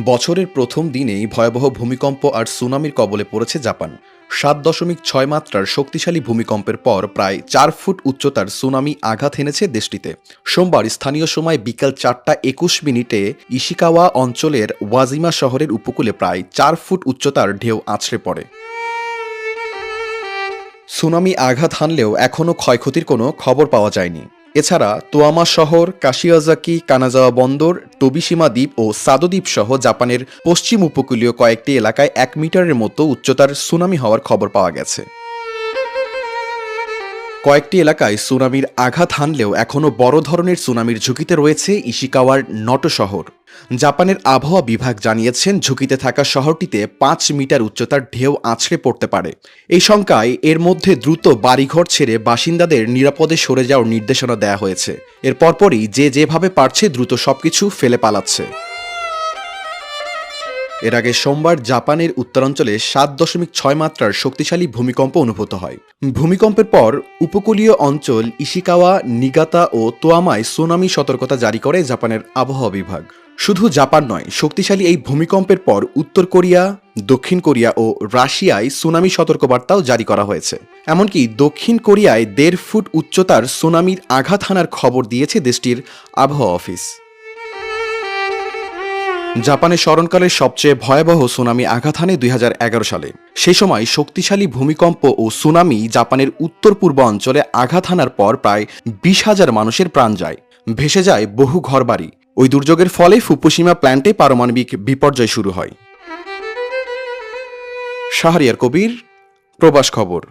বছরের প্রথম দিনেই ভয়াবহ ভূমিকম্প আর সুনামির কবলে পড়েছে জাপান। ৭.৬ মাত্রার শক্তিশালী ভূমিকম্পের পর প্রায় ৪ ফুট উচ্চতার সুনামি আঘাত এনেছে দেশটিতে। সোমবার স্থানীয় সময় বিকাল ৪:২১ ইশিকাওয়া অঞ্চলের ওয়াজিমা শহরের উপকূলে প্রায় ৪ ফুট উচ্চতার ঢেউ আছড়ে পড়ে। সুনামি আঘাত হানলেও এখনও ক্ষয়ক্ষতির কোনো খবর পাওয়া যায়নি। এছাড়া তোয়ামা শহর, কাশিয়াজাকি, কানাজাওয়া বন্দর, টোবিশিমা দ্বীপ ও সাদো দ্বীপ সহ জাপানের পশ্চিম উপকূলীয় কয়েকটি এলাকায় ১ মিটারের মতো উচ্চতার সুনামি হওয়ার খবর পাওয়া গেছে। কয়েকটি এলাকায় সুনামির আঘাত হানলেও এখনও বড় ধরনের সুনামির ঝুঁকিতে রয়েছে ইশিকাওয়ার নটো শহর। জাপানের আবহাওয়া বিভাগ জানিয়েছেন, ঝুঁকিতে থাকা শহরটিতে ৫ মিটার উচ্চতার ঢেউ আছড়ে পড়তে পারে। এই শঙ্কায় এর মধ্যে দ্রুত বাড়িঘর ছেড়ে বাসিন্দাদের নিরাপদে সরে যাওয়ার নির্দেশনা দেওয়া হয়েছে। এর পরপরই যে যেভাবে পারছে দ্রুত সবকিছু ফেলে পালাচ্ছে। এর আগে সোমবার জাপানের উত্তরাঞ্চলে ৭.৬ মাত্রার শক্তিশালী ভূমিকম্প অনুভূত হয়। ভূমিকম্পের পর উপকূলীয় অঞ্চল ইশিকাওয়া, নিগাতা ও তোয়ামায় সুনামি সতর্কতা জারি করে জাপানের আবহাওয়া বিভাগ। শুধু জাপান নয়, শক্তিশালী এই ভূমিকম্পের পর উত্তর কোরিয়া, দক্ষিণ কোরিয়া ও রাশিয়ায় সুনামি সতর্কবার্তাও জারি করা হয়েছে। এমনকি দক্ষিণ কোরিয়ায় ১.৫ ফুট উচ্চতার সুনামির আঘাত হানার খবর দিয়েছে দেশটির আবহাওয়া অফিস। জাপানের স্মরণকালের সবচেয়ে ভয়াবহ সুনামি আঘাত হানে ২০১১ সালে। সেই সময় শক্তিশালী ভূমিকম্প ও সুনামি জাপানের উত্তর পূর্ব অঞ্চলে আঘাত হানার পর প্রায় ২০,০০০ মানুষের প্রাণ যায়, ভেসে যায় বহু ঘরবাড়ি। ওই দুর্যোগের ফলে ফুকুশিমা প্ল্যান্টে পারমাণবিক বিপর্যয় শুরু হয়। শাহরিয়ার কবির, প্রবাস খবর।